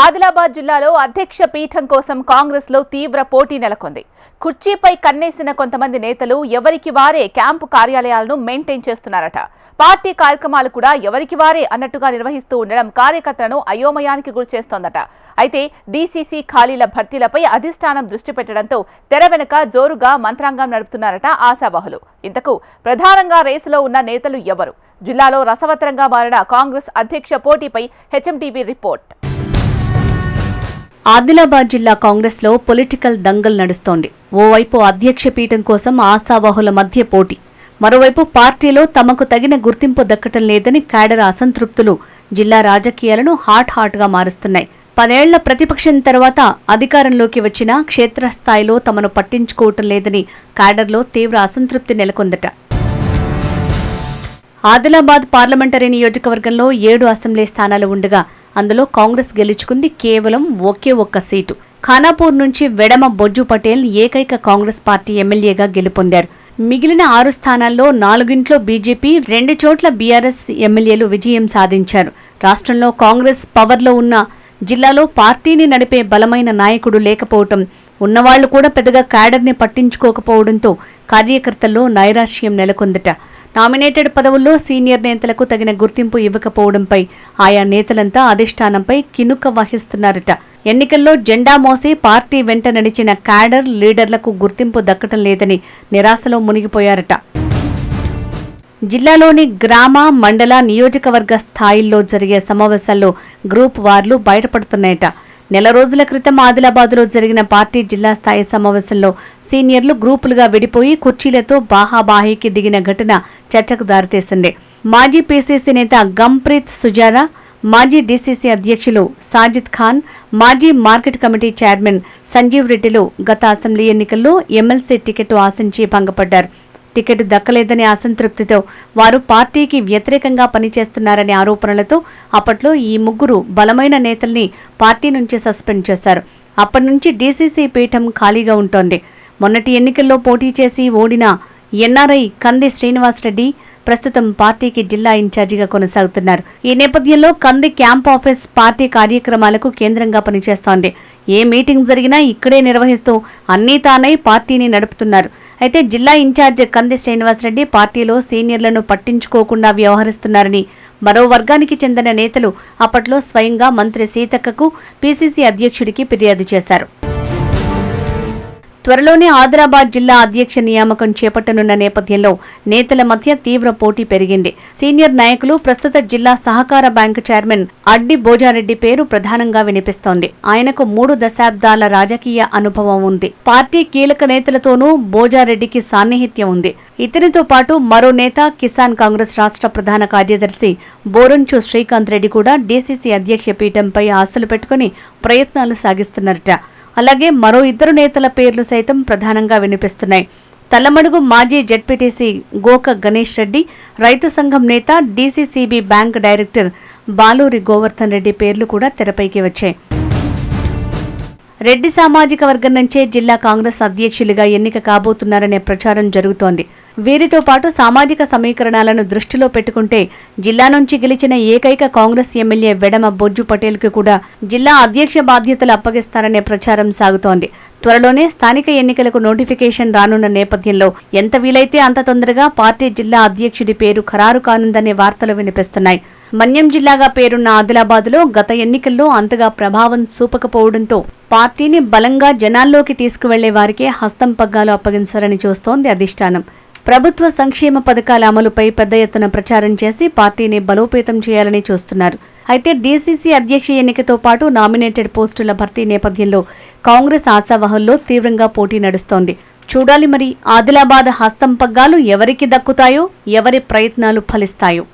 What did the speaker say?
ఆదిలాబాద్ జిల్లాలో అధ్యక్ష పీఠం కోసం కాంగ్రెస్ లో తీవ్ర పోటీ నెలకొంది. కుర్చీపై కన్నేసిన కొంతమంది నేతలు ఎవరికి వారే క్యాంపు కార్యాలయాలను మెయింటైన్ చేస్తున్నారట. పార్టీ కార్యక్రమాలు కూడా ఎవరికి వారే అన్నట్టుగా నిర్వహిస్తూ ఉండడం కార్యకర్తలను అయోమయానికి గురిచేస్తోందట. అయితే డీసీసీ ఖాళీల భర్తీలపై అధిష్టానం దృష్టి పెట్టడంతో తెర వెనుక జోరుగా మంత్రాంగం నడుపుతున్నారట ఆశావాహులు. ఇంతకు ప్రధానంగా రేసులో ఉన్న నేతలు ఎవరు? జిల్లాలో రసవత్తరంగా మారిన కాంగ్రెస్ అధ్యక్ష పోటీపై హెచ్ఎంటీవీ రిపోర్ట్. ఆదిలాబాద్ జిల్లా కాంగ్రెస్ లో పొలిటికల్ దంగల్ నడుస్తోంది. ఓవైపు అధ్యక్ష పీఠం కోసం ఆశావాహుల మధ్య పోటీ, మరోవైపు పార్టీలో తమకు తగిన గుర్తింపు దక్కటం లేదని క్యాడర్ అసంతృప్తులు జిల్లా రాజకీయాలను హాట్ గా మారుస్తున్నాయి. 10 ఏళ్ల ప్రతిపక్షం తర్వాత అధికారంలోకి వచ్చినా క్షేత్రస్థాయిలో తమను పట్టించుకోవటం లేదని క్యాడర్లో తీవ్ర అసంతృప్తి నెలకొందట. ఆదిలాబాద్ పార్లమెంటరీ నియోజకవర్గంలో 7 అసెంబ్లీ స్థానాలు ఉండగా అందులో కాంగ్రెస్ గెలుచుకుంది కేవలం ఒకే ఒక్క సీటు. ఖానాపూర్ నుంచి వెడమ బొజ్జు పటేల్ ఏకైక కాంగ్రెస్ పార్టీ ఎమ్మెల్యేగా గెలుపొందారు. మిగిలిన 6 స్థానాల్లో 4 బీజేపీ, 2 చోట్ల బీఆర్ఎస్ ఎమ్మెల్యేలు విజయం సాధించారు. రాష్ట్రంలో కాంగ్రెస్ పవర్లో ఉన్న జిల్లాలో పార్టీని నడిపే బలమైన నాయకుడు లేకపోవటం, ఉన్నవాళ్లు కూడా పెద్దగా క్యాడర్ని పట్టించుకోకపోవడంతో కార్యకర్తల్లో నైరాశ్యం నెలకొందట. నామినేటెడ్ పదవుల్లో సీనియర్ నేతలకు తగిన గుర్తింపు ఇవ్వకపోవడంపై ఆయా నేతలంతా అధిష్టానంపై కినుక వహిస్తున్నారట. ఎన్నికల్లో జెండా మోసి పార్టీ వెంట నడిచిన క్యాడర్ లీడర్లకు గుర్తింపు దక్కటం లేదని నిరాశలో మునిగిపోయారట. జిల్లాలోని గ్రామ, మండల, నియోజకవర్గ స్థాయిల్లో జరిగే సమావేశాల్లో గ్రూప్ వార్లు బయటపడుతున్నాయట. నెల రోజుల క్రితం ఆదిలాబాద్లో జరిగిన పార్టీ జిల్లా స్థాయి సమావేశంలో సీనియర్లు గ్రూపులుగా విడిపోయి కుర్చీలతో బాహాబాహీకి దిగిన ఘటన చర్చకు దారితీసింది. మాజీ పీసీసీ నేత గంప్రీత్ సుజారా, మాజీ డీసీసీ అధ్యక్షులు సాజిద్ ఖాన్, మాజీ మార్కెట్ కమిటీ చైర్మన్ సంజీవ్ రెడ్డిలు గత అసెంబ్లీ ఎన్నికల్లో ఎమ్మెల్సీ టికెట్ ఆశించి భంగపడ్డారు. టికెట్ దక్కలేదనే అసంతృప్తితో వారు పార్టీకి వ్యతిరేకంగా పనిచేస్తున్నారనే ఆరోపణలతో అప్పట్లో ఈ 3 బలమైన నేతల్ని పార్టీ నుంచి సస్పెండ్ చేశారు. అప్పటి నుంచి డీసీసీ పీఠం ఖాళీగా ఉంటోంది. మొన్నటి ఎన్నికల్లో పోటీ చేసి ఓడిన ఎన్ఆర్ఐ కంది శ్రీనివాసరెడ్డి ప్రస్తుతం పార్టీకి జిల్లా ఇన్ఛార్జిగా కొనసాగుతున్నారు. ఈ నేపథ్యంలో కంది క్యాంప్ ఆఫీస్ పార్టీ కార్యక్రమాలకు కేంద్రంగా పనిచేస్తోంది. ఏ మీటింగ్ జరిగినా ఇక్కడే నిర్వహిస్తూ అన్నీ తానై పార్టీని నడుపుతున్నారు. అయితే జిల్లా ఇన్ఛార్జ్ కంది శ్రీనివాసరెడ్డి పార్టీలో సీనియర్లను పట్టించుకోకుండా వ్యవహరిస్తున్నారని మరో వర్గానికి చెందిన నేతలు అప్పట్లో స్వయంగా మంత్రి సీతక్కకు, పీసీసీ అధ్యక్షుడికి ఫిర్యాదు చేశారు. త్వరలోనే ఆదిలాబాద్ జిల్లా అధ్యక్ష నియామకం చేపట్టనున్న నేపథ్యంలో నేతల మధ్య తీవ్ర పోటీ పెరిగింది. సీనియర్ నాయకులు ప్రస్తుత జిల్లా సహకార బ్యాంకు చైర్మన్ అడ్డి బోజారెడ్డి పేరు ప్రధానంగా వినిపిస్తోంది. ఆయనకు 3 దశాబ్దాల రాజకీయ అనుభవం ఉంది. పార్టీ కీలక నేతలతోనూ బోజారెడ్డికి సాన్నిహిత్యం ఉంది. ఇతనితో పాటు మరో నేత కిసాన్ కాంగ్రెస్ రాష్ట్ర ప్రధాన కార్యదర్శి బోరంచు శ్రీకాంత్ రెడ్డి కూడా డీసీసీ అధ్యక్ష పీఠంపై ఆశలు పెట్టుకుని ప్రయత్నాలు సాగిస్తున్నారట. అలాగే మరో 2 నేతల పేర్లు సైతం ప్రధానంగా వినిపిస్తున్నాయి. తల్లమడుగు మాజీ జెడ్పీటీసీ గోక గణేష్ రెడ్డి, రైతు సంఘం నేత, DCCB bank director Baluri Govardhan Reddy పేర్లు కూడా తెరపైకి వచ్చాయి. రెడ్డి సామాజిక వర్గం నుంచే జిల్లా కాంగ్రెస్ అధ్యక్షులుగా ఎన్నిక కాబోతున్నారనే ప్రచారం జరుగుతోంది. వీరితో పాటు సామాజిక సమీకరణాలను దృష్టిలో పెట్టుకుంటే జిల్లా నుంచి గెలిచిన ఏకైక కాంగ్రెస్ ఎమ్మెల్యే వెడమ బొజ్జు పటేల్కు కూడా జిల్లా అధ్యక్ష బాధ్యతలు అప్పగిస్తారనే ప్రచారం సాగుతోంది. త్వరలోనే స్థానిక ఎన్నికలకు నోటిఫికేషన్ రానున్న నేపథ్యంలో ఎంత వీలైతే అంత తొందరగా పార్టీ జిల్లా అధ్యక్షుడి పేరు ఖరారు కానుందనే వార్తలు వినిపిస్తున్నాయి. మన్యం జిల్లాగా పేరున్న ఆదిలాబాద్లో గత ఎన్నికల్లో అంతగా ప్రభావం చూపకపోవడంతో పార్టీని బలంగా జనాల్లోకి తీసుకువెళ్లే వారికే హస్తం పగ్గాలు అప్పగించాలని చూస్తోంది అధిష్టానం. ప్రభుత్వ సంక్షేమ పథకాల అమలుపై పెద్ద ఎత్తున ప్రచారం చేసి పార్టీని బలోపేతం చేయాలని చూస్తున్నారు. అయితే డీసీసీ అధ్యక్ష ఎన్నికతో పాటు నామినేటెడ్ పోస్టుల భర్తీ నేపథ్యంలో కాంగ్రెస్ ఆశావహుల్లో తీవ్రంగా పోటీ నడుస్తోంది. చూడాలి మరి ఆదిలాబాద్ హస్తం పగ్గాలు ఎవరికి దక్కుతాయో, ఎవరి ప్రయత్నాలు ఫలిస్తాయో.